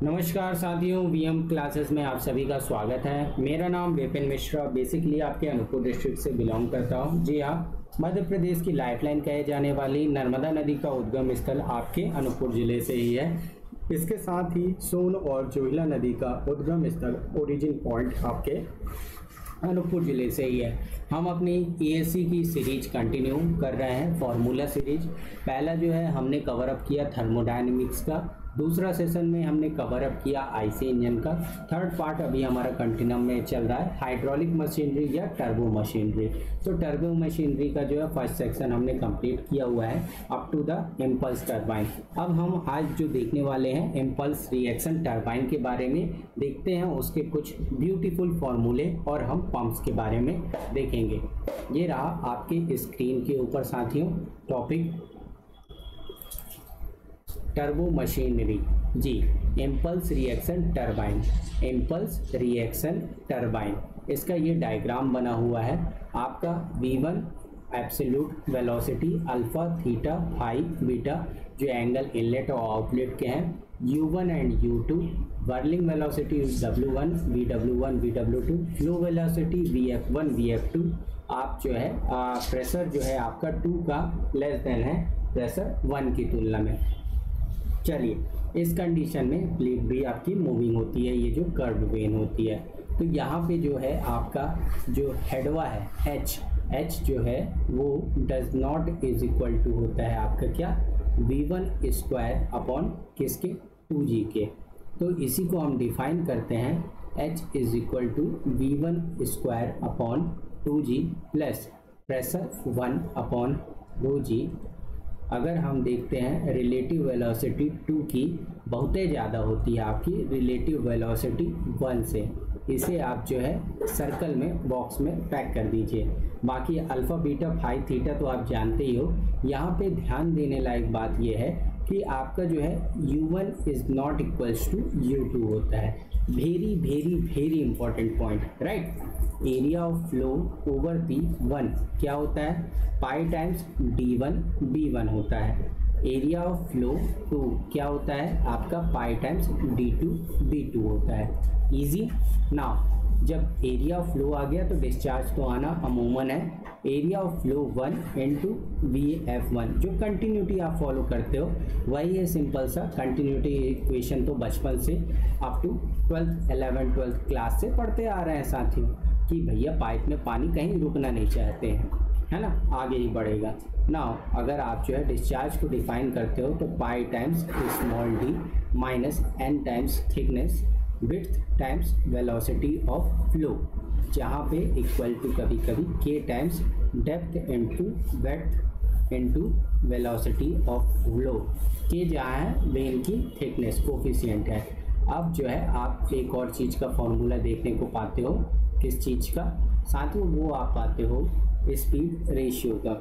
नमस्कार साथियों, VM classes में आप सभी का स्वागत है। मेरा नाम विपिन मिश्रा, बेसिकली आपके अनूपपुर डिस्ट्रिक्ट से बिलोंग करता हूं। जी हाँ, मध्य प्रदेश की लाइफलाइन कहे जाने वाली नर्मदा नदी का उद्गम स्थल आपके अनूपपुर जिले से ही है। इसके साथ ही सोन और जोहिला नदी का उद्गम स्थल ओरिजिन पॉइंट आपके अनूपपुर जिले से ही है। हम अपनी ईएससी की सीरीज कंटिन्यू कर रहे हैं, फॉर्मूला सीरीज। पहला जो है हमने कवर अप किया थर्मोडायनेमिक्स का, दूसरा सेशन में हमने कवर अप किया आईसी इंजन का, थर्ड पार्ट अभी हमारा कंटिन्यूम में चल रहा है हाइड्रोलिक मशीनरी या टर्बो मशीनरी। तो टर्बो मशीनरी का जो है फर्स्ट सेक्शन हमने कंप्लीट किया हुआ है up to the impulse turbine. अब हम आज जो देखने वाले हैं इम्पल्स रिएक्शन टरबाइन के बारे में देखते हैं, उसके कुछ ब्यूटीफुल फॉर्मूले और हम पंप्स के बारे में देखेंगे। ये रहा आपके स्क्रीन के ऊपर साथियों टॉपिक टर्बो मशीनरी। जी, impulse reaction turbine, impulse reaction turbine, इसका ये डायग्राम बना हुआ है। आपका V1 absolute velocity alpha theta phi beta जो एंगल इनलेट और आउटलेट के हैं, U1 and U2, whirling velocity W1 VW1 VW2, flow velocity VF1 VF2। आप जो है प्रेशर जो है आपका 2 का लेस देन है प्रेशर 1 की तुलना में। चलिए, इस कंडीशन में प्लेट भी आपकी मूविंग होती है, ये जो कर्व वेन होती है। तो यहाँ पे जो है आपका जो हेडवा है H जो है वो does not is equal to होता है आपका क्या V1 स्क्वायर अपॉन किसके 2G के। तो इसी को हम डिफाइन करते हैं H is equal to V1 square upon 2G plus pressure 1 upon ρg। अगर हम देखते हैं रिलेटिव वेलोसिटी 2 की बहुत ज़्यादा होती है आपकी रिलेटिव वेलोसिटी 1 से, इसे आप जो है सर्कल में बॉक्स में पैक कर दीजिए। बाकी अल्फ़ा बीटा फाई थीटा तो आप जानते ही हो। यहाँ पे ध्यान देने लायक बात यह है कि आपका जो है U1 is not equals to U2 होता है। Very very very important point, right. Area of flow over V1 क्या होता है, पाई टाइम्स D1 B1 होता है। एरिया ऑफ फ्लो 2 क्या होता है आपका, पाई टाइम्स D2 B2 होता है। इजी नाउ, जब एरिया ऑफ फ्लो आ गया तो डिस्चार्ज तो आना अमूमन है। Area of flow 1 into VF1, जो कंटिन्यूटी आप फॉलो करते हो वही है सिंपल सा कंटिन्यूटी इक्वेशन, तो बचपन से up to 12th 11th 12th class से पढ़ते आ रहे हैं साथियों कि भैया पाइप में पानी कहीं रुकना नहीं चाहते हैं, है ना, आगे ही बढ़ेगा। नाउ अगर आप जो है डिस्चार्ज को डिफाइन करते हो तो पाई times small d minus n times thickness width times velocity of flow, जहाँ पे इक्वल टू कभी कभी k times depth into breadth into velocity of flow. k जहाँ है वेन की थिकनेस कोफिशिएंट है। अब जो है आप एक और चीज़ का फॉर्मूला देखने को पाते हो, किस चीज़ का साथियों, वो आप पाते हो स्पीड रेशियो का।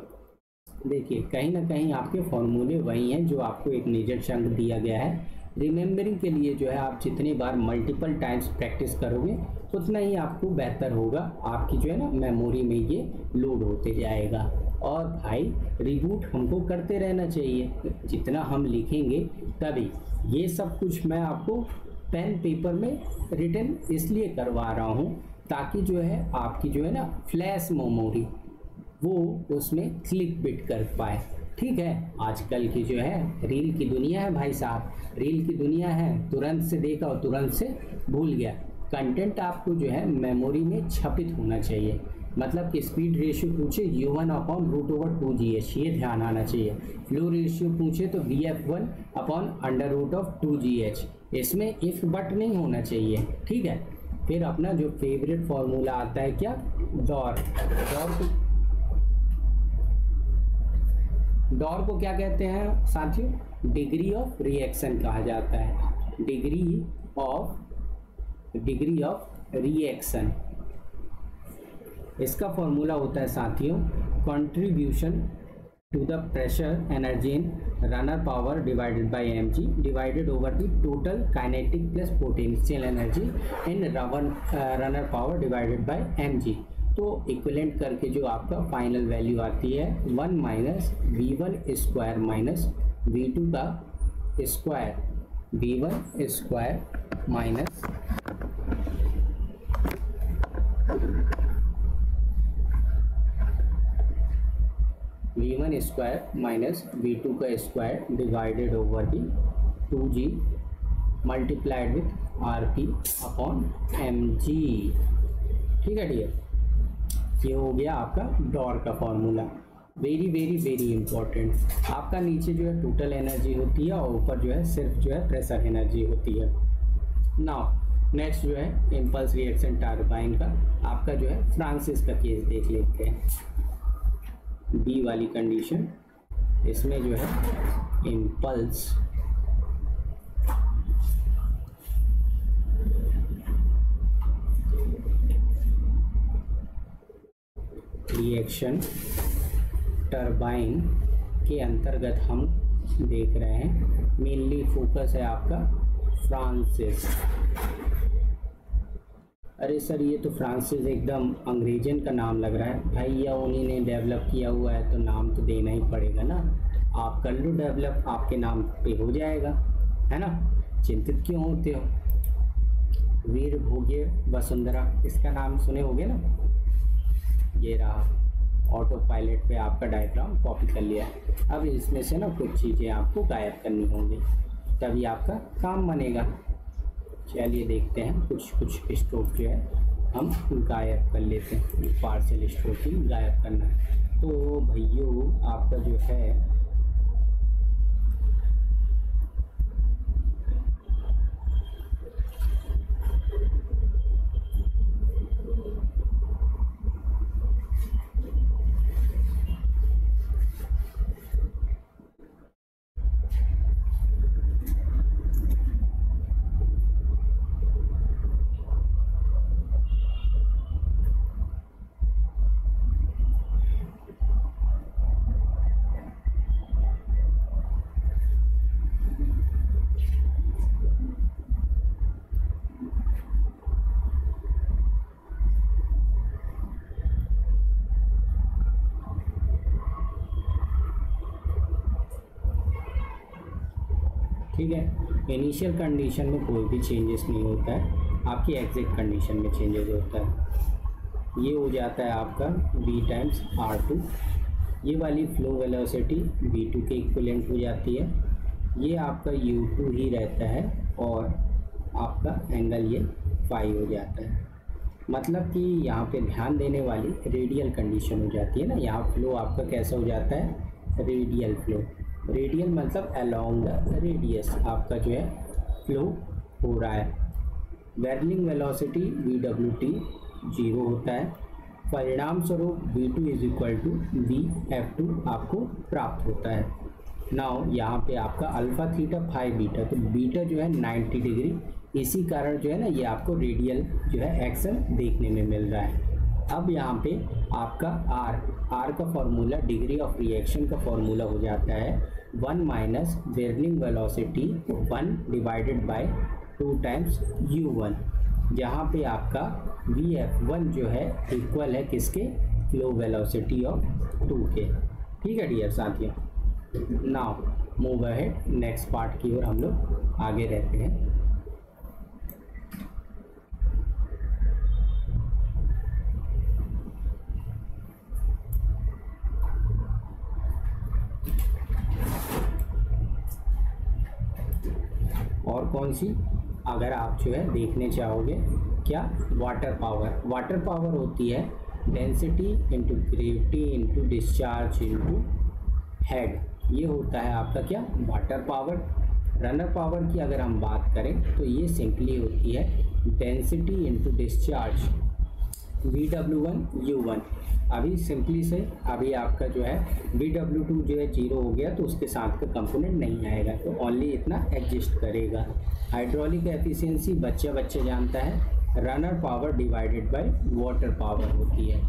देखिए कहीं ना कहीं आपके फॉर्मूले वही हैं जो आपको एक मेजर चंक दिया गया है। रिमेंबरिंग के लिए जो है आप जितनी बार मल्टीपल टाइम्स प्रैक्टिस करोगे उतना ही आपको बेहतर होगा, आपकी जो है ना मेमोरी में ये लोड होते जाएगा। और भाई रिबूट हमको करते रहना चाहिए, जितना हम लिखेंगे तभी। ये सब कुछ मैं आपको पेन पेपर में रिटन इसलिए करवा रहा हूँ ताकि जो है आपकी जो है ना फ्लैश मेमोरी वो उसमें क्लिक बिट कर पाए। ठीक है, आजकल की जो है रील की दुनिया है भाई साहब, रील की दुनिया है, तुरंत से देखा और तुरंत से भूल गया। कंटेंट आपको जो है मेमोरी में छपित होना चाहिए। मतलब कि स्पीड रेशियो पूछे U1 upon root over 2GH, ये ध्यान आना चाहिए। फ्लो रेशियो पूछे तो VF1 upon under root of 2GH, इसमें इफ बट नहीं होना चाहिए। ठीक है, फिर अपना जो फेवरेट फॉर्मूला आता है क्या, डॉर को क्या कहते हैं साथियों, डिग्री ऑफ रिएक्शन कहा जाता है। डिग्री ऑफ रिएक्शन, इसका फॉर्मूला होता है साथियों contribution to the pressure energy in runner power divided by mg divided over the total kinetic plus potential energy in runner power divided by mg। तो equivalent करके जो आपका फाइनल वैल्यू आती है 1 minus V1 square minus V2 का square V1 square minus V1 square minus V2 का square divided over the 2G multiplied with RP upon mg। ठीक है डियर, ये हो गया आपका डॉर का formula. Very very very important. आपका नीचे जो है टोटल एनर्जी होती है और ऊपर जो है सिर्फ जो है प्रेशर एनर्जी होती है। नाउ नेक्स्ट जो है इम्पल्स रिएक्शन टरबाइन का आपका जो है फ्रांसिस का केस देख लेते हैं। बी वाली कंडीशन, इसमें जो है इम्पल्स रिएक्शन टरबाइन के अंतर्गत हम देख रहे हैं। मेनली फोकस है आपका फ्रांसिस। अरे सर ये तो फ्रांसिस एकदम अंग्रेजन का नाम लग रहा है भाई, या उन्हीं ने डेवलप किया हुआ है तो नाम तो देना ही पड़ेगा ना। आप कर लो डेवलप, आपके नाम पे हो जाएगा, है ना, चिंतित क्यों होते हो। वीर भोगे वसुंधरा, इसका नाम सुने होगे ना। ये रहा, ऑटो पायलट पे आपका डायग्राम कॉपी कर लिया है। अब इसमें से ना कुछ चीज़ें आपको गायब करनी होंगी, तभी आपका काम बनेगा। चलिए देखते हैं, कुछ स्ट्रोक जो है हम गायब कर लेते हैं। पार्शियल स्ट्रोकिंग गायब करना है तो भैया आपका जो है ठीक है। इनिशियल कंडीशन में कोई भी चेंजेस नहीं होता है, आपकी एग्जिट कंडीशन में चेंजेस होता है। ये हो जाता है आपका v टाइम्स R2। ये वाली फ्लो वेलोसिटी v2 के इक्विवेलेंट हो जाती है। ये आपका u2 ही रहता है और आपका एंगल ये फाई हो जाता है। मतलब कि यहाँ पे ध्यान देने वाली रेडियल कंडीशन हो जाती है ना। यहाँ फ्लो आपका कैसा हो जाता है, रेडियल फ्लो। रेडियल मतलब अलोंग द रेडियस आपका जो है फ्लो हो रहा है। वेरलिंग वेलोसिटी VWT 0 होता है। परिणाम स्वरूप V2 is equal to VF2 आपको प्राप्त होता है। नाउ यहाँ पे आपका अल्फा थीटा फाई बीटा, तो बीटा जो है 90 डिग्री, इसी कारण जो है ना ये आपको रेडियल जो है एक्शन देखने में मिल रहा है। अब यहाँ पे आपका R का फॉर्मूला डिग्री ऑफ रिएक्शन का फॉर्मूला हो जाता है 1 minus whirling velocity 1 divided by 2 times U1, जहाँ पे आपका VF1 जो है इक्वल है किसके, फ्लो वेलोसिटी ऑफ 2 के। ठीक है डियर साथियों, now move ahead, next part की ओर हम लोग आगे रहते हैं। और कौन सी, अगर आप जो है देखने चाहोगे क्या, वाटर पावर। वाटर पावर होती है density into gravity into discharge into head. ये होता है आपका क्या, वाटर पावर। रनर पावर की अगर हम बात करें तो ये सिंपली होती है density into discharge VW1 U1। अभी सिंपली से अभी आपका जो है VW2 जो है 0 हो गया तो उसके साथ का कंपोनेंट नहीं आएगा, तो ओनली इतना एग्जिस्ट करेगा। हाइड्रोलिक एफिशिएंसी बच्चा जानता है, runner power divided by water power होती है।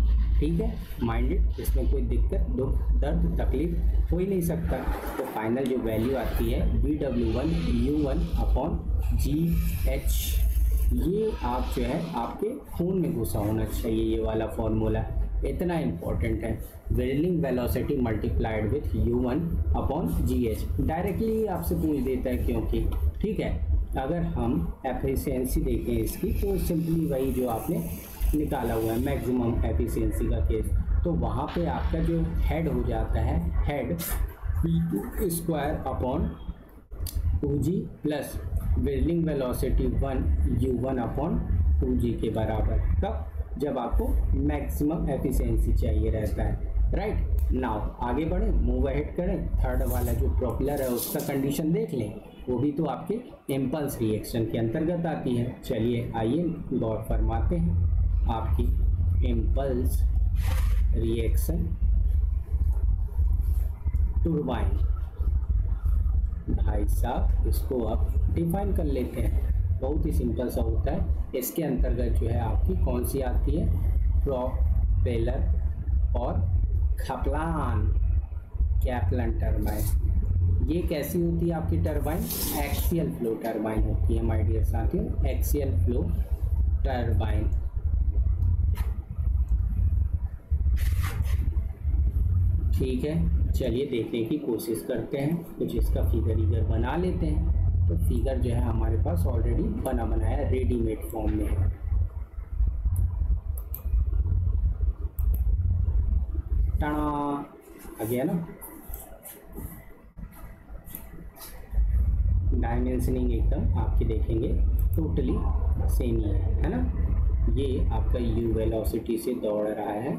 ठीक है, माइंडेड, इसमें कोई दिक्कत, दुख, दर्द, तकलीफ हो ही नहीं सकता। तो फाइनल जो वैल्यू आती है VW1 U1 अपॉन GH, ये आप जो है आपके खून में घुसा होना चाहिए। ये वाला फॉर्मूला इतना इम्पोर्टेंट है, whirling velocity multiplied with U1 upon GH। Directly आपसे पूछ देता है क्योंकि ठीक है। अगर हम एफिशिएंसी देखें इसकी तो सिंपली वही जो आपने निकाला हुआ है मैक्सिमम एफिशिएंसी का केस, तो वहाँ पे आपका जो हेड हो जाता है head v2 square upon 2g plus wheeling velocity 1 u1 upon 2g के बराबर। कब? जब आपको मैक्सिमम एफिशिएंसी चाहिए रहता है, राइट। नाउ आगे बढ़ें, मूव अहेड करें, थर्ड वाला जो प्रोपेलर है उसका कंडीशन देख लें, वो भी तो आपके इम्पल्स रिएक्शन के अंतर्गत आती है। चलिए आइए गौर फरमाते हैं। आपकी इम्पल्स रिएक्शन टरबाइन, भाई साहब इसको आप डिफाइन कर लेते हैं, बहुत ही सिंपल सा होता है। इसके अंतर्गत जो है आपकी कौन सी आती है, प्रोपेलर और कैप्लन टरबाइन। ये कैसी होती है आपकी टरबाइन? एक्सियल फ्लो टरबाइन होती है माय डियर साथियों, एक्सियल फ्लो टरबाइन। ठीक है, चलिए देखने की कोशिश करते हैं, कुछ इसका फिगर बना लेते हैं। तो फिगर जो है हमारे पास ऑलरेडी बना बनाया रेडीमेड फॉर्म में है। टाणा आ गया ना, डायमेंशनिंग एकदम आपके देखेंगे टोटली सेम ही है ना। ये आपका u वेलोसिटी से दौड़ रहा है,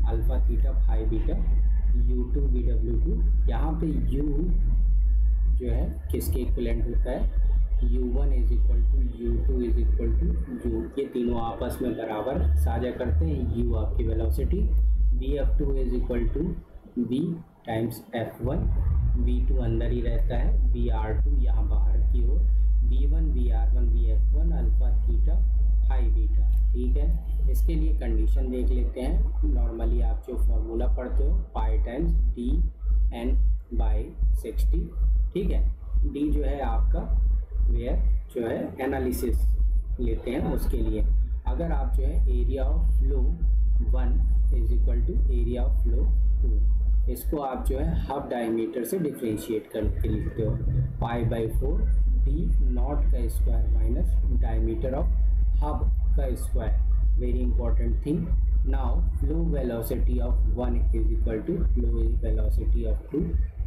alpha theta phi beta u2 bw2। यहाँ पे u जो है किसके इक्वलेंट होता है, u1 is equal to u2 is equal to u, ये तीनों आपस में बराबर साझा करते हैं। u आपकी velocity, vf2 is equal to v times f1, v2 अंदर ही रहता है, vr2 यहाँ बाहर की ओर, v1 vr1 vf1 alpha theta phi beta. ठीक है, इसके लिए कंडीशन देख लेते हैं। नॉर्मली आप जो फॉर्मूला पढ़ते हो pi times D N by 60। ठीक है, डी जो है आपका वेयर जो है एनालिसिस लेते हैं उसके लिए। अगर आप जो है area of flow 1 is equal to area of flow 2, इसको आप जो है हाफ डायमीटर से डिफ्रेंशिएट करके लिखते हो, पाई बाई 4 डी नॉट का square minus diameter of hub का square. Very important thing. Now flow velocity of 1 is equal to flow velocity of 2।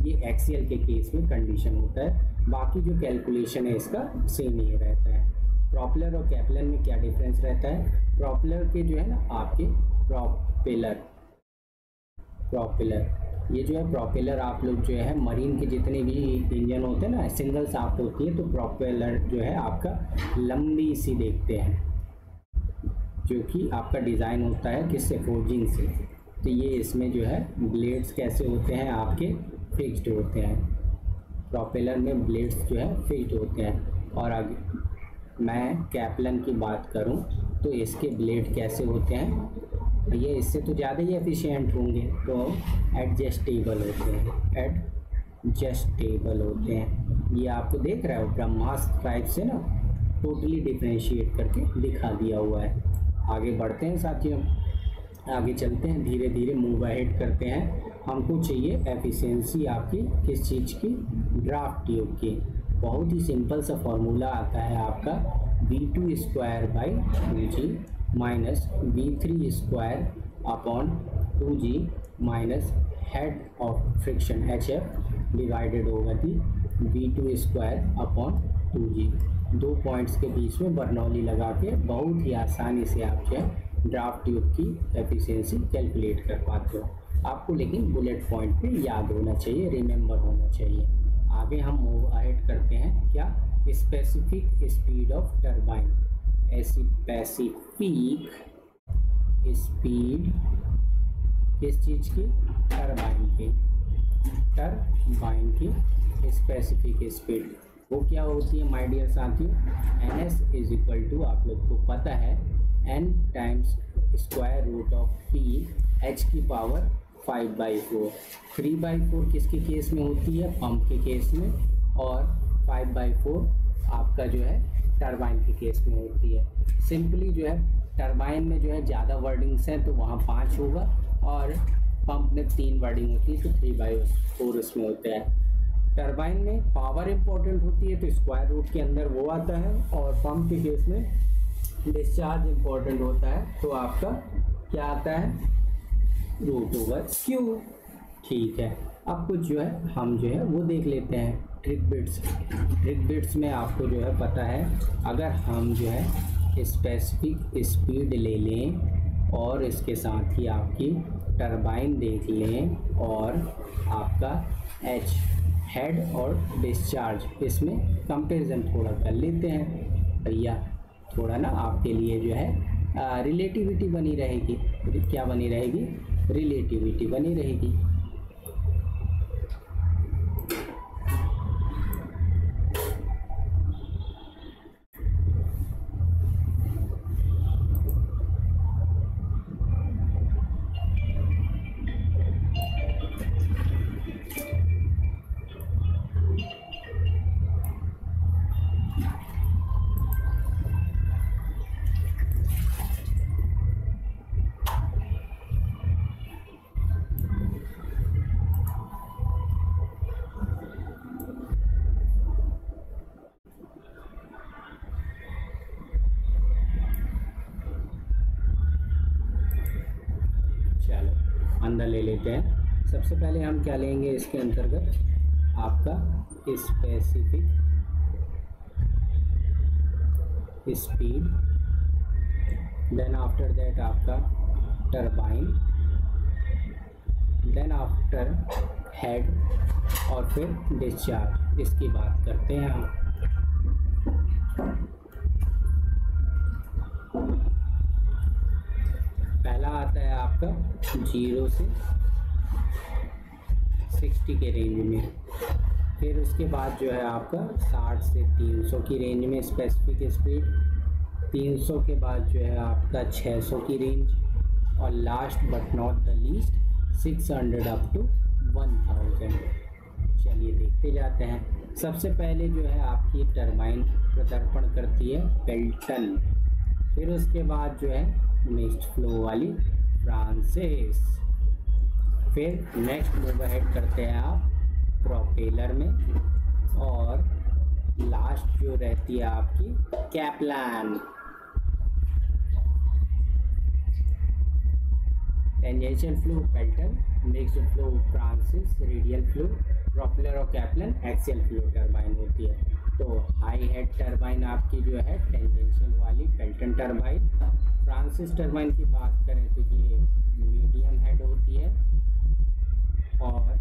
ये एक्सियल के केस में कंडीशन होता है, बाकी जो कैलकुलेशन है इसका सेम ही रहता है। प्रोपेलर और कैप्लन में क्या डिफरेंस रहता है? प्रोपेलर के जो है ना आपके प्रोपेलर ये जो है प्रोपेलर आप लोग जो है मरीन के जितने भी इंजन होते हैं ना, सिंगल शाफ्ट होती है, तो प्रोपेलर जो है आपका लंबी सी देखते हैं, जो कि आपका डिज़ाइन होता है किससे, फोर्जिंग से। तो ये इसमें जो है ब्लेड्स कैसे होते हैं आपके, फिक्स्ड होते हैं। प्रोपेलर में ब्लेड्स जो है फिक्स्ड होते हैं। और आगे मैं कैप्लन की बात करूं तो इसके ब्लेड कैसे होते हैं, ये इससे तो ज़्यादा ही एफिशिएंट होंगे, तो एडजस्टेबल होते हैं, एडजस्टेबल होते हैं। ये आपको देख रहा है ब्रह्मास्त्र टाइप से ना टोटली डिफ्रेंशिएट करके दिखा दिया हुआ है। आगे बढ़ते हैं साथियों, आगे चलते हैं, धीरे धीरे मूव अहेड करते हैं। हमको चाहिए एफिशिएंसी आपकी किस चीज़ की, ड्राफ्ट ट्यूब की। बहुत ही सिंपल सा फॉर्मूला आता है आपका v2 square by 2g minus v3 square upon 2g minus head of friction hf divided होगा थी v2 स्क्वायर अपॉन 2g। दो पॉइंट्स के बीच में बर्नौली लगा के बहुत ही आसानी से आप जो है ड्राफ्ट ट्यूब की एफिशिएंसी कैलकुलेट कर पाते हो। आपको लेकिन बुलेट पॉइंट पे याद होना चाहिए, रिमेंबर होना चाहिए। आगे हम मूव अहेड करते हैं, क्या, specific speed of turbine. Specific speed किस चीज़ की, टरबाइन की। टरबाइन की स्पेसिफिक स्पीड वो क्या होती है माय डियर साथियों, ns इज इक्वल टू आप लोग को पता है n times square root of p h की पावर 5/4। 3/4 किसके केस में होती है, पंप के केस में, और 5/4 आपका जो है टरबाइन के केस में होती है। सिंपली जो है टरबाइन में जो है ज़्यादा वर्डिंग्स हैं तो वहाँ 5 होगा, और पंप में 3 वार्डिंग होती है, तो 3/4 उसमें होता है। टरबाइन में पावर इम्पोर्टेंट होती है तो स्क्वायर रूट के अंदर वो आता है, और पंप के केस में डिस्चार्ज इम्पोर्टेंट होता है तो आपका क्या आता है, √/Q। ठीक है, अब कुछ जो है हम जो है वो देख लेते हैं ट्रिक बिट्स। ट्रिक बिट्स में आपको जो है पता है, अगर हम जो है स्पेसिफिक स्पीड ले लें और इसके साथ ही आपकी टरबाइन देख लें और आपका H हेड और डिस्चार्ज, इसमें कंपैरिजन थोड़ा कर लेते हैं भैया, थोड़ा ना आपके लिए जो है रिलेटिविटी बनी रहेगी। क्या बनी रहेगी, रिलेटिविटी बनी रहेगी। अंदर ले लेते हैं। सबसे पहले हम क्या लेंगे इसके अंतर्गत, आपका specific speed, then after that आपका टरबाइन, देन आफ्टर हेड और फिर डिस्चार्ज। इसकी बात करते हैं हम। पहला आता है आपका 0 से 60 के रेंज में, फिर उसके बाद जो है आपका 60 से 300 की रेंज में स्पेसिफिक स्पीड, 300 के बाद जो है आपका 600 की रेंज, और last but not the least 600 up to 1000। चलिए देखते जाते हैं। सबसे पहले जो है आपकी टरबाइन प्रदर्पण करती है पेल्टन, फिर उसके बाद जो है मिक्स्ड फ्लो वाली फ्रांसिस, फिर नेक्स्ट मूव अहेड करते हैं आप प्रोपेलर में, और लास्ट जो रहती है आपकी Kaplan. Tangential flow Pelton, mixed flow Francis, radial flow propeller और कैप्लान, एक्सियल फ्लो टरबाइन होती है। तो हाई हेड टरबाइन आपकी जो है टेंजेंशियल वाली पेल्टन टरबाइन। फ्रांसिस टरबाइन की बात करें तो ये मीडियम हेड होती है, और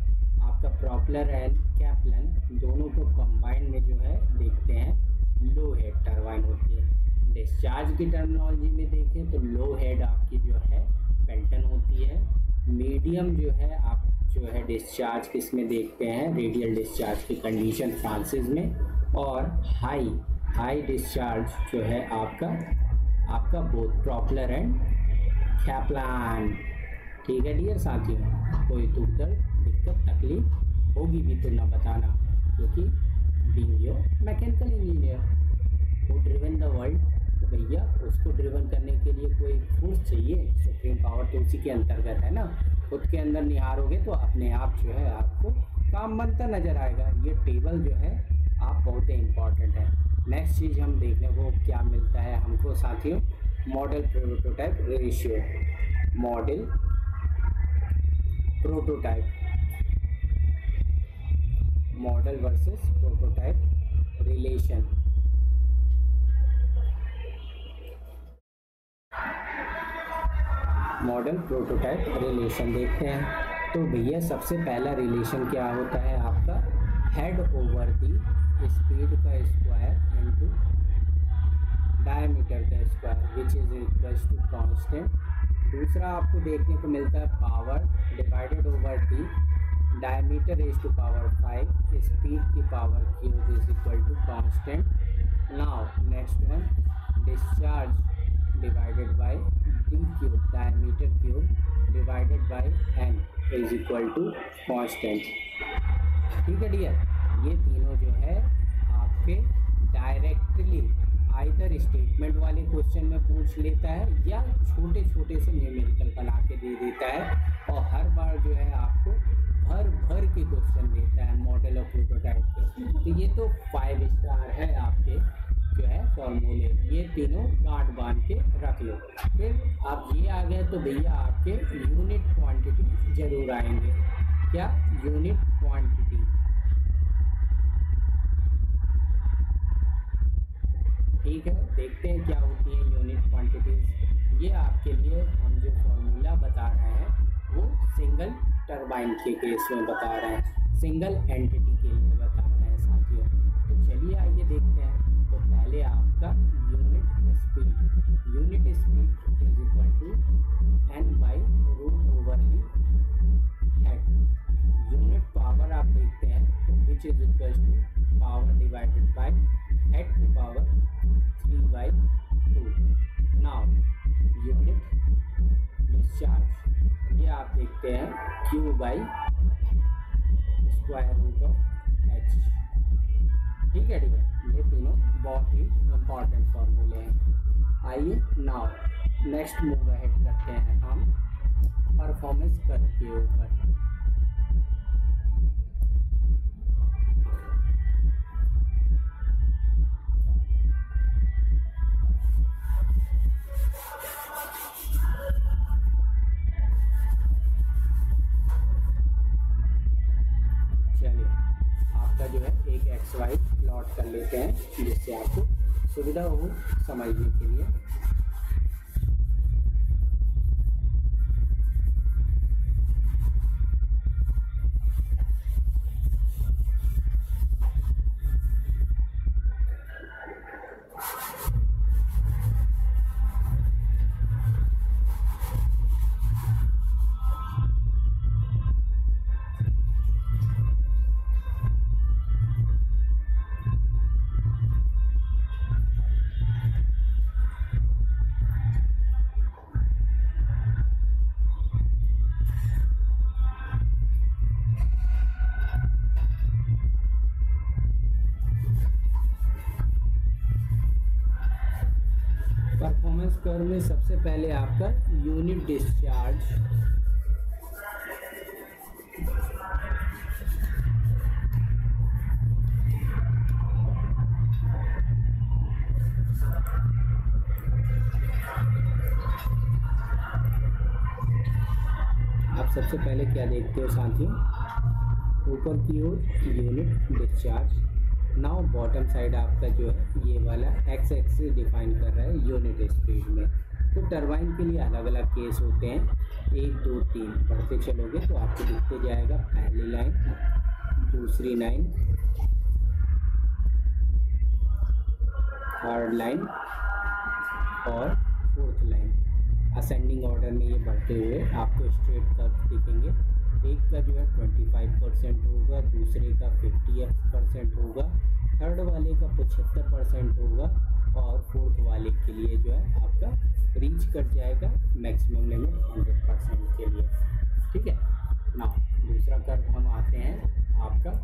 आपका प्रोपेलर एंड कैप्लान दोनों को कंबाइंड में जो है देखते हैं लो हेड टरबाइन होती है। डिस्चार्ज की टर्मिनोलॉजी में देखें तो लो हेड आपकी जो है पेल्टन होती है, मीडियम जो है आप जो है डिस्चार्ज किस में देखते हैं, रेडियल डिस्चार्ज की कंडीशन फ्रांसिस में, और हाई डिस्चार्ज जो है आपका बोथ प्रोपेलर एंड कैप्लान। ठीक है डियर साथियों, कोई दुख दर्द दिक्कत तकलीफ होगी भी तो ना बताना, क्योंकि being your mechanical engineer who driven the world, तो भैया उसको ड्रिवन करने के लिए कोई फोर्स चाहिए, सुप्रीम पावर तो उसी के अंतर्गत है ना। खुद के अंदर निहारोगे तो अपने आप जो है आपको काम बनता नज़र आएगा। ये टेबल जो है आप बहुत ही इम्पॉर्टेंट है। नेक्स्ट चीज़ हम देखने को क्या मिलता है हमको साथियों, model prototype ratio, model prototype, model versus prototype relation. Model prototype relation देखते हैं। तो भैया सबसे पहला रिलेशन क्या होता है आपका, हेड ओवर दी स्पीड का स्क्वायर इनटू डायमीटर का square which is equals to constant. दूसरा आपको देखने को मिलता है power divided over the diameter is to power 5, speed की power cube is equal to constant. Now next one, discharge divided by D cube diameter cube divided by N is equal to constant. ठीक है dear, ये तीनों जो है आपके directly either statement वाले question में पूछ लेता है या छोटे छोटे से न्यूमेरिकल बना के दे देता है, और हर बार जो है आपको भर भर के क्वेश्चन देता है मॉडल और प्रोटोटाइप के। तो ये तो 5 स्टार है आपके जो है फॉर्मूले, ये तीनों गांठ बांध के रख लो। फिर आप ये आ गए तो भैया आपके यूनिट क्वांटिटी जरूर आएंगे। क्या? Unit quantity. ठीक है, देखते हैं क्या होती है यूनिट क्वांटिटीज। ये आपके लिए हम जो फॉर्मूला बता रहे हैं वो सिंगल टरबाइन के केस में बता रहे हैं, सिंगल एंटिटी के लिए बता रहे हैं साथियों। तो चलिए आइए देखते हैं। तो पहले आपका unit speed is equal to n by root over the head. Unit power आप देखते हैं तो which is equal to power divided by head to power 3/2। Now unit discharge, ये आप देखते हैं Q by square root of h। ठीक है, ये तीनों बहुत ही इम्पॉर्टेंट फॉर्मूले हैं। आइए नाउ नेक्स्ट मूव अहेड करते हैं हम परफॉर्मेंस कर्व के ऊपर। जो है एक XY प्लॉट कर लेते हैं जिससे आपको सुविधा हो समझने के लिए। परफॉर्मेंस कर्व में सबसे पहले आपका यूनिट डिस्चार्ज, आप सबसे पहले क्या देखते हो साथियों, ऊपर की ओर unit discharge. Now bottom side आपका जो है ये वाला एक्स एक्सिस डिफाइन कर रहा है यूनिट स्पीड में। तो टरबाइन के लिए अलग अलग केस होते हैं, 1 2 3 बढ़ते चलोगे तो आपको दिखते जाएगा पहली लाइन, दूसरी लाइन, थर्ड लाइन और फोर्थ लाइन। असेंडिंग ऑर्डर में ये बढ़ते हुए आपको स्ट्रेट कर्व दिखेंगे। एक का जो है 25% होगा, दूसरे का 50% होगा, थर्ड वाले का 75% होगा और फोर्थ वाले के लिए जो है आपका रीच कर जाएगा मैक्सिमम लिमिट 100% के लिए। ठीक है, ना दूसरा कर्व हम आते हैं आपका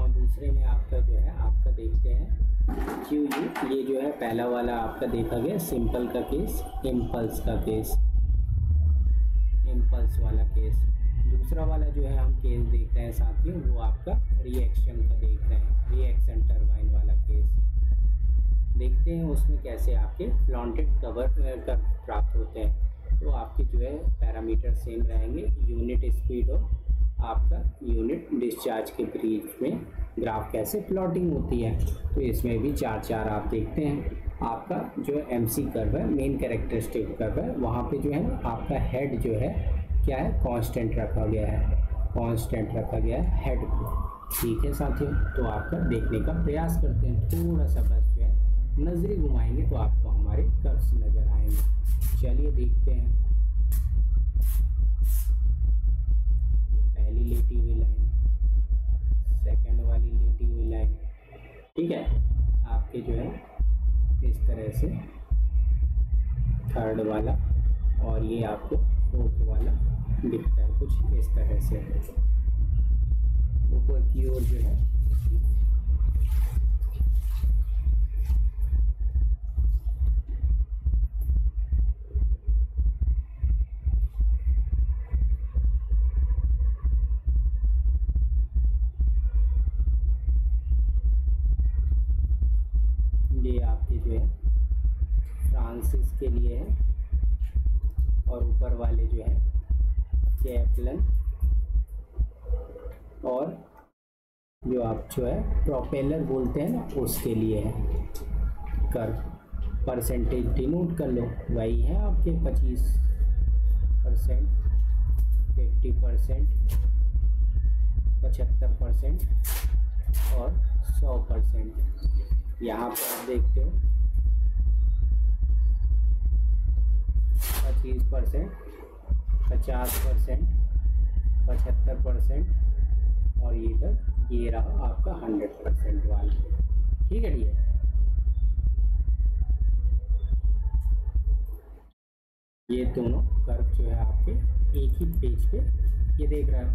दूसरे में आपका जो है आपका देखते हैं क्यू यू। ये जो है पहला वाला आपका देखा गया सिंपल का केस, इम्पल्स का केस, इम्पल्स वाला केस। दूसरा वाला जो है हम केस देख रहे हैं साथियों वो आपका रिएक्शन का देख रहे हैं, रिएक्शन टरबाइन वाला केस। देखते हैं उसमें कैसे आपके फ्लॉन्टेड कवर कर प्राप्त होते हैं। तो आपके जो है पैरामीटर सेम रहेंगे, यूनिट स्पीड और आपका यूनिट डिस्चार्ज के बीच में ग्राफ कैसे प्लॉटिंग होती है। तो इसमें भी चार आप देखते हैं। आपका जो MC कर्व है, मेन कैरेक्टरिस्टिक कर्व है, वहाँ पे जो है आपका हेड जो है क्या है, कांस्टेंट रखा गया है, कांस्टेंट रखा गया है हेड को। ठीक है साथियों, तो आपका देखने का प्रयास करते हैं। थोड़ा सा बस जो है नजरें घुमाएंगे तो आपको हमारे कर्व्स नजर आएंगे। चलिए देखते हैं। पहली लेटी हुई लाइन, सेकंड वाली लेटी हुई लाइन, ठीक है। आपके जो है इस तरह से थर्ड वाला, और ये आपको फोर्थ वाला दिखता है कुछ इस तरह से ऊपर की ओर जो है। ये आपके जो है फ्रांसिस के लिए है, और ऊपर वाले जो है कैप्लन, और जो आप जो है प्रोपेलर बोलते हैं ना उसके लिए है कर्व। परसेंटेज डिनोट कर लो, वही है आपके 25%, 50%, 75% और 100%। यहाँ पर आप देखते हो 25%, 50%, 75% और इधर ये रहा आपका 100% वाला। ठीक है डियर, ये दोनों कर्व जो है आपके एक ही पेज पे ये देख रहा है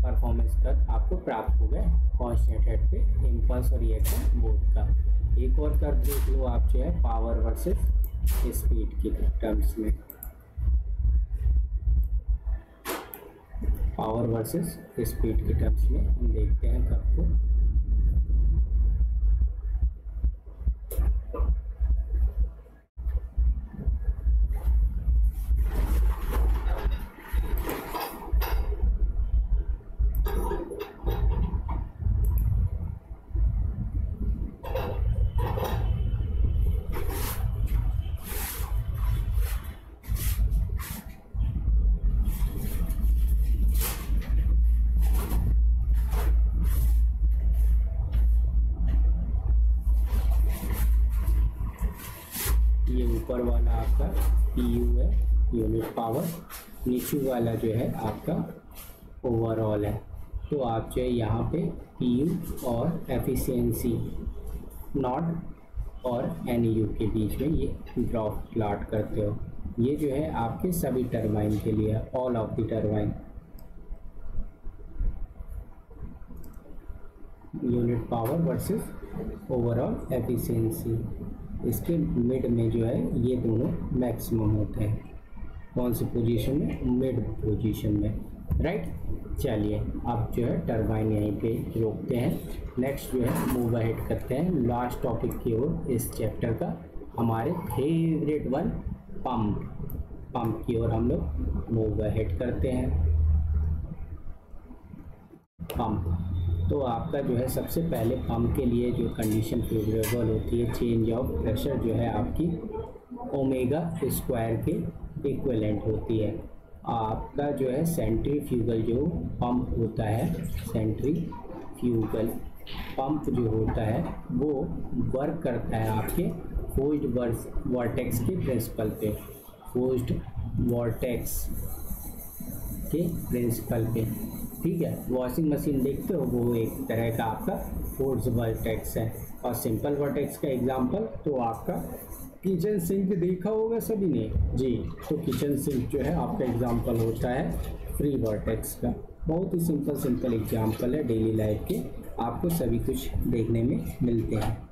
परफॉर्मेंस कर्व आपको प्राप्त हो गया कांस्टेंट हेड पे, इम्पल्स और रिएक्शन बोथ का। एक और कर्व देख लो आप जो है पावर वर्सेस स्पीड के टर्म्स में, पावर वर्सेस स्पीड के टर्म्स में हम देखते हैं कर्व को। ये ऊपर वाला आपका PU है, यूनिट पावर, नीचे वाला जो है आपका ओवरऑल है। तो आप जो है यहाँ पे PU और एफिशिएंसी नॉट और NU के बीच में ये ग्राफ प्लॉट करते हो। ये जो है आपके सभी टरबाइन के लिए, all of the turbine. Unit power versus overall efficiency, इसके मिड में जो है ये दोनों मैक्सिमम होते हैं। कौन सी पोजीशन में? मिड पोजीशन में, राइट। चलिए अब जो है टरबाइन यहीं पे रोकते हैं। नेक्स्ट जो है मूव अहेड करते हैं लास्ट टॉपिक की ओर इस चैप्टर का, हमारे फेवरेट वन पंप की ओर हम लोग मूव अहेड करते हैं। पंप, तो आपका जो है सबसे पहले पंप के लिए जो कंडीशन फेवरेबल होती है, चेंज ऑफ प्रेशर जो है आपकी ओमेगा स्क्वायर के इक्विवेलेंट होती है। आपका जो है सेंट्रीफ्यूगल जो पंप होता है, सेंट्रीफ्यूगल पंप जो होता है वो वर्क करता है आपके फोर्स्ड वर्टेक्स के प्रिंसिपल पे, फोर्स्ड वर्टेक्स के प्रिंसिपल पे। ठीक है, वॉशिंग मशीन देखते हो वो एक तरह का आपका फोर्स वर्टेक्स है, और सिंपल वर्टेक्स का एग्जांपल तो आपका किचन सिंक देखा होगा सभी ने जी। तो किचन सिंक जो है आपका एग्जांपल होता है फ्री वर्टेक्स का। बहुत ही सिंपल एग्जांपल है डेली लाइफ के, आपको सभी कुछ देखने में मिलते हैं।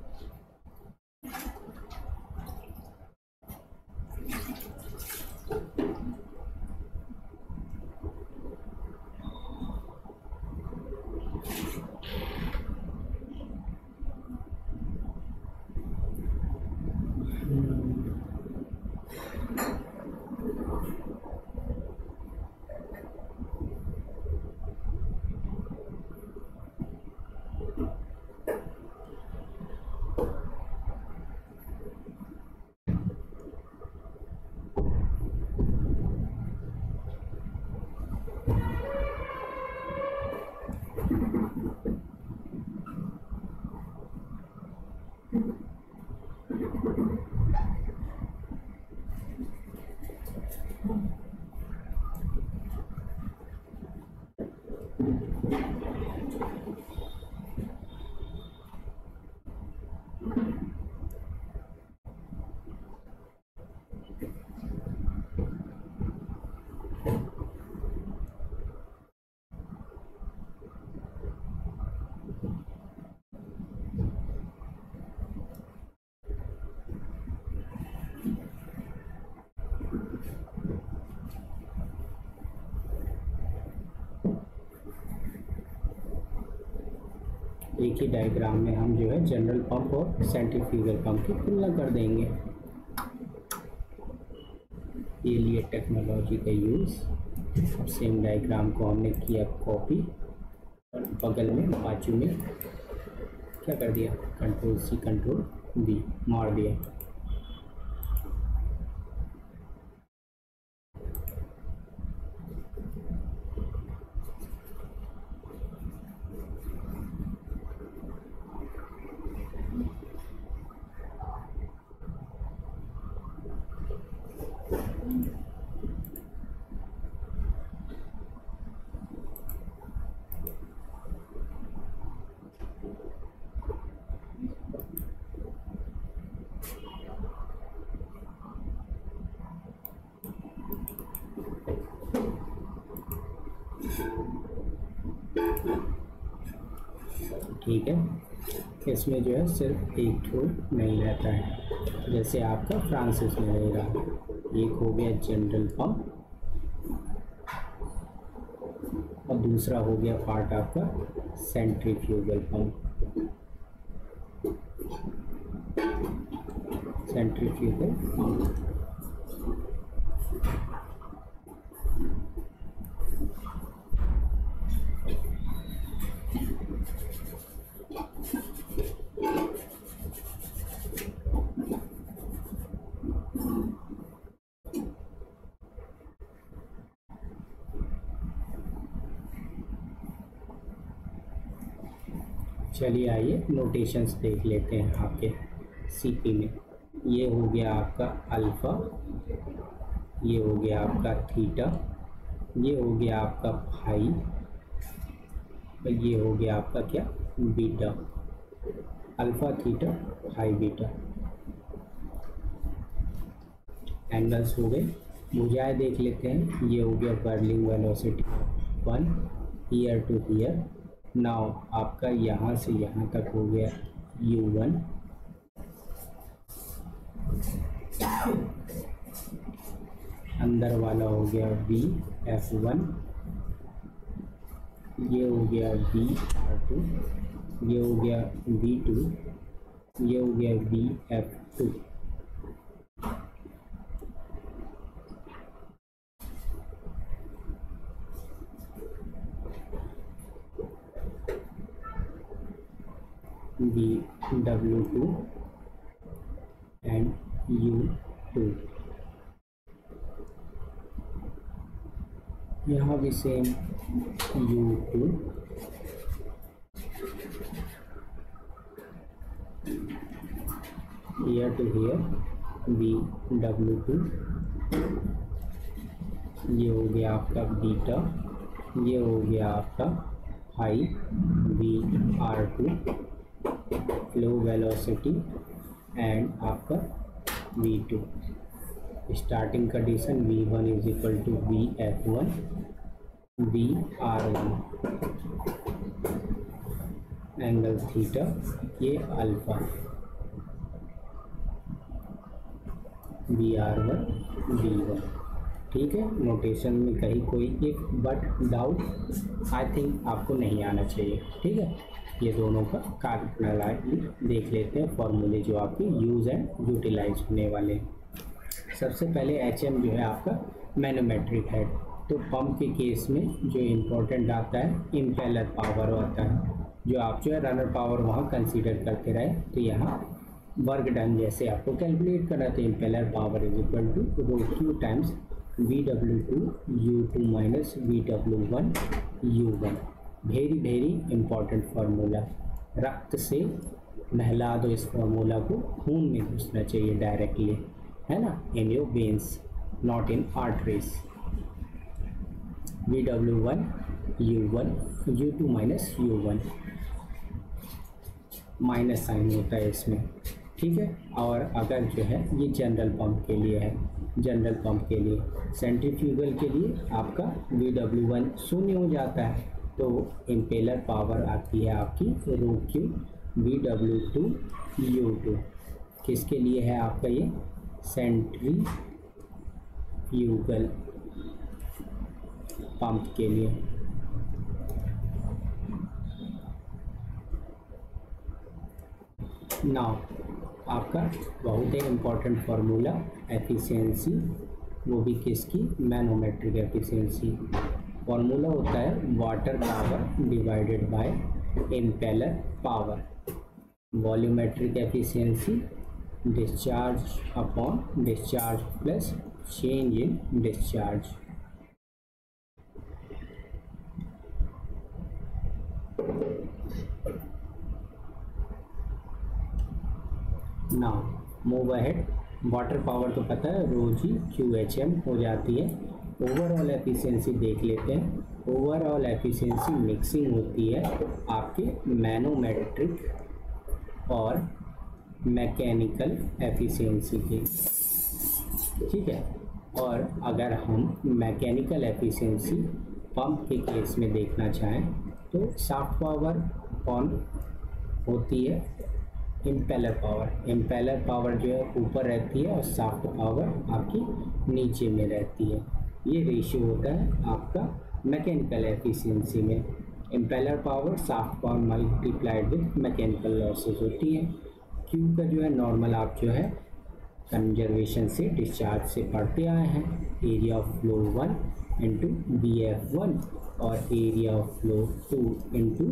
एक ही डायग्राम में हम जो है जनरल पंप और सेंट्रीफ्यूगल पंप की तुलना कर देंगे। ये लिए टेक्नोलॉजी का यूज़। सेम डायग्राम को हमने किया कॉपी और बगल में बाजू में क्या कर दिया, कंट्रोल सी कंट्रोल वी मार दिया। ठीक है, इसमें जो है सिर्फ एक ठो नहीं रहता है, जैसे आपका फ्रांसिस में रहेगा। एक हो गया जनरल पंप और दूसरा हो गया पार्ट आपका सेंट्रीफ्यूगल पंप। सेंट्रीफ्यूगल पंप चलिए आइए नोटेशंस देख लेते हैं आपके सीपी में। ये हो गया आपका अल्फ़ा, ये हो गया आपका थीटा, ये हो गया आपका फाई, और ये हो गया आपका क्या, beta. Alpha theta phi beta. Angles हो गए। भुजाएं देख लेते हैं। ये हो गया whirling velocity 1 ear to ear. Now आपका यहाँ से यहाँ तक हो गया u1, अंदर वाला हो गया v(f1), ये हो गया v(r2), ये हो गया v2, ये हो गया v(f2). v(w2) and u2। यहाँ भी same u2, here to here v(w2), ये हो गया आपका बीटा, ये हो गया आपका high v(r2), flow velocity and आपका v2। Starting condition v1 is equal to v(f1), v(r1), angle theta, ये अल्फा, v(r1), v1। ठीक है, नोटेशन में कहीं कोई if but doubt I think आपको नहीं आना चाहिए। ठीक है, ये दोनों का कार्य देख लेते हैं, फॉर्मूले जो आपके यूज़ एंड यूटिलाइज होने वाले हैं। सबसे पहले HM जो है आपका मैनोमेट्रिक हेड। तो पंप के केस में जो इम्पोर्टेंट आता है इम्पेलर पावर आता है, जो आप जो है रनर पावर वहाँ कंसीडर करते रहे। तो यहाँ वर्क डन जैसे आपको कैलकुलेट करना, तो impeller power is equal to ρQ times VW2 U2 minus VW1 U1। Very important formula. रक्त से नहला दो इस फार्मूला को, खून में घुसना चाहिए डायरेक्टली, है ना, in your veins not in arteries. VW1 U1 U2 minus U1, minus sign होता है इसमें। ठीक है, और अगर जो है ये जनरल पंप के लिए है, जनरल पंप के लिए, सेंट्रीफ्यूगल के लिए आपका VW1 शून्य हो जाता है, तो इम्पेलर पावर आती है आपकी ρQ VW2 U2। किसके लिए है आपका ये, सेंट्रीफ्यूगल पंप के लिए। नाउ आपका बहुत ही इम्पॉर्टेंट फार्मूला एफिशिएंसी, वो भी किसकी, मैनोमेट्रिक एफिशिएंसी। फार्मूला होता है water power divided bye impeller power. Volumetric efficiency discharge upon discharge plus change in discharge. Now move ahead. Water power तो पता है रो जी क्यू एच एम हो जाती है। ओवरऑल एफिशिएंसी देख लेते हैं। ओवरऑल एफिशिएंसी मिक्सिंग होती है आपके मैनोमेट्रिक और मैकेनिकल एफिशिएंसी की, ठीक है। और अगर हम मैकेनिकल एफिशिएंसी पंप के केस में देखना चाहें तो शाफ्ट पावर कौन होती है, इम्पेलर पावर। इम्पेलर पावर जो है ऊपर रहती है और शाफ्ट पावर आपकी नीचे में रहती है। ये रेशियो होता है आपका मैकेनिकल एफिशिएंसी में। Impeller power shaft power multiplied with mechanical losses होती है। क्यू का जो है नॉर्मल आप जो है कंजर्वेशन से डिस्चार्ज से पढ़ते आए हैं, area of flow 1 into BF1 और area of flow 2 into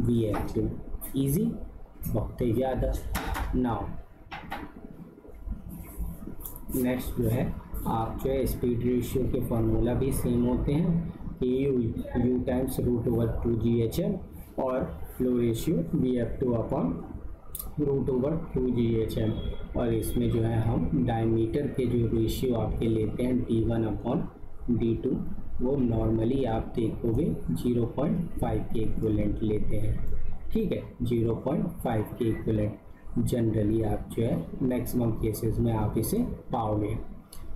BF2। Easy, बहुत ही ज़्यादा। नाउ नेक्स्ट जो है आप जो है स्पीड रेशियो के फॉर्मूला भी सेम होते हैं, U times root over 2GHM और flow ratio BF2 upon root over 2GHM। और इसमें जो है हम डायमीटर के जो रेशियो आपके लेते हैं D1 अपॉन D2, वो नॉर्मली आप देखोगे 0.5 के इक्विवेलेंट लेते हैं, ठीक है। 0.5 के इक्विवेलेंट जनरली आप जो है मैक्सिमम केसेस में आप इसे पाओगे।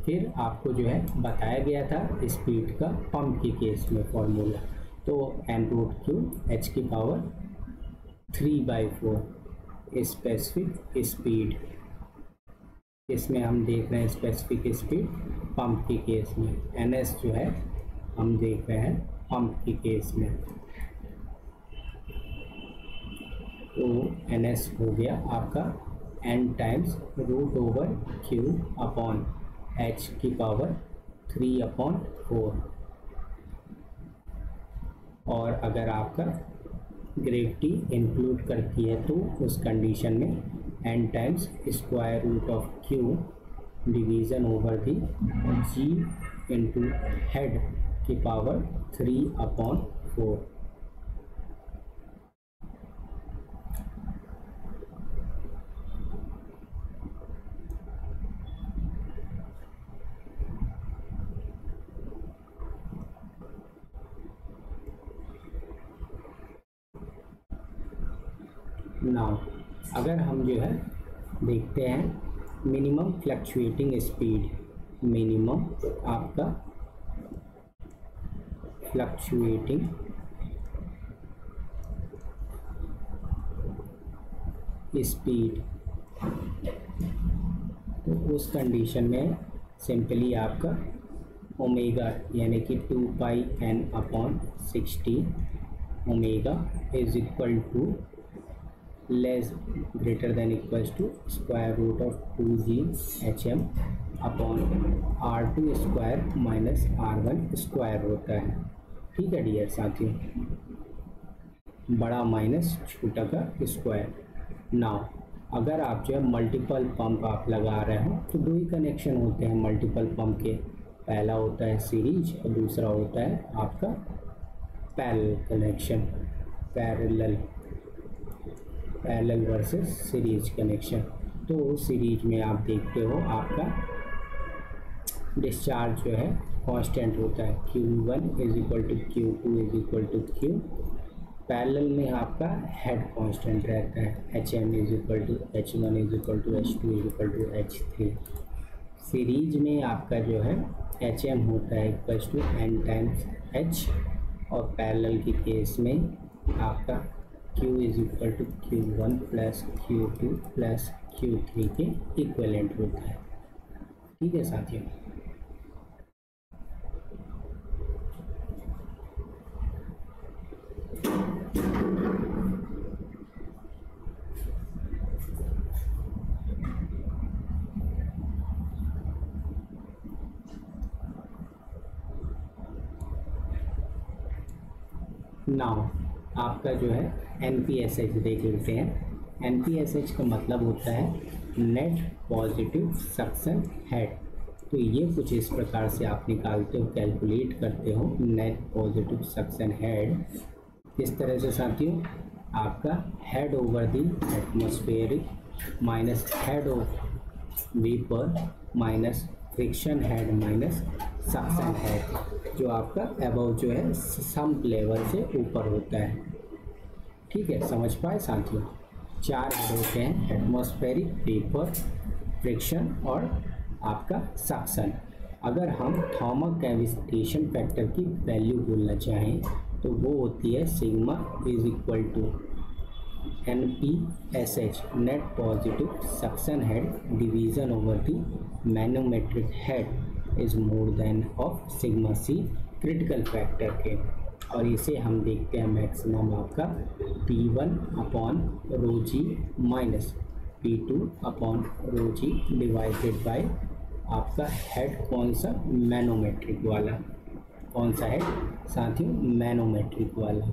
फिर आपको जो है बताया गया था स्पीड का पंप के केस में फॉर्मूला, तो m√Q h की पावर 3/4 स्पेसिफिक स्पीड। इसमें हम देख रहे हैं स्पेसिफिक स्पीड पंप के केस में। ns जो है हम देख रहे हैं पंप के केस में, तो ns हो गया आपका n times root over q upon h की पावर 3/4। और अगर आपका ग्रेविटी इंक्लूड करती है तो उस कंडीशन में n times square root of q division over the g into head की पावर 3/4। नाउ अगर हम जो है देखते हैं मिनिमम फ्लक्चुएटिंग स्पीड, मिनिमम आपका फ्लक्चुएटिंग स्पीड, तो उस कंडीशन में सिंपली आपका ओमेगा यानी कि 2πn/60 omega is equal to less greater than equals to square root of 2GHM upon R2 square minus R1 square होता है, ठीक है डियर साथियों, बड़ा माइनस छोटा का स्क्वायर। नाउ अगर आप जो है मल्टीपल पंप आप लगा रहे हो तो दो ही कनेक्शन होते हैं मल्टीपल पंप के, पहला होता है सीरीज और दूसरा होता है आपका parallel connection, parallel versus series connection. तो सीरीज में आप देखते हो आपका डिस्चार्ज जो है कांस्टेंट होता है, Q1 is equal to Q2 is equal to Q। Parallel में आपका हेड कांस्टेंट रहता है, HM is equal to H1 is equal to H2 is equal to H3। Series में आपका जो है HM होता है equal to n times H, और पैरेलल के केस में आपका Q is equal to Q1 plus Q2 plus Q3 के इक्विवेलेंट होता है, ठीक है साथियों। नाउ आपका जो है NPSH देख लेते हैं। NPSH का मतलब होता है नेट पॉजिटिव सक्शन हेड। तो ये कुछ इस प्रकार से आप निकालते हो, कैलकुलेट करते हो नेट पॉजिटिव सक्शन हेड। किस तरह से साथियों, आपका head over the atmospheric minus head of vapour minus friction head minus suction head, जो आपका अबव जो है सम लेवल से ऊपर होता है। ठीक है, समझ पाए साथियों। 4 हेड होते हैं, एटमॉस्फेरिक, वेपर, फ्रिक्शन और आपका सक्शन। अगर हम थर्मल कैविटेशन फैक्टर की वैल्यू बोलना चाहें तो वो होती है sigma is equal to NPSH net positive suction head division over the manometric head is more than of sigma C critical factor के। और इसे हम देखते हैं मैक्सिमम आपका P1 upon rho g minus P2 upon rho g divided by आपका head कौन सा, मैनोमेट्रिक वाला। कौन सा हेड साथियों, मैनोमेट्रिक वाला।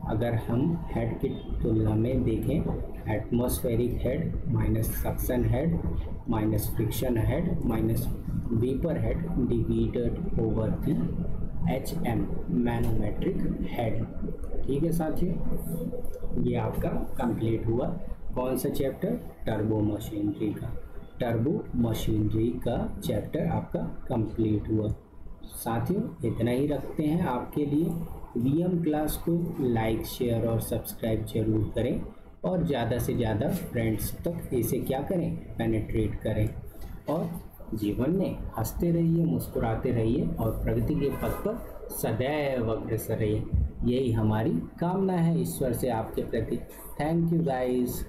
अगर हम हेड की तुलना में देखें, atmospheric head minus suction head minus friction head minus vapour head divided over दी HM मैनोमेट्रिक हेड। ठीक है साथियों, ये आपका कंप्लीट हुआ कौन सा चैप्टर, टर्बो मशीनरी का। टर्बो मशीनरी का चैप्टर आपका कंप्लीट हुआ। साथियों इतना ही रखते हैं आपके लिए। VM क्लास को लाइक, शेयर और सब्सक्राइब जरूर करें और ज़्यादा से ज़्यादा फ्रेंड्स तक इसे क्या करें, पेनिट्रेट करें। और जीवन में हंसते रहिए, मुस्कुराते रहिए और प्रगति के पथ पर सदैव अग्रसर रहिए। यही हमारी कामना है ईश्वर से आपके प्रति। Thank you guys.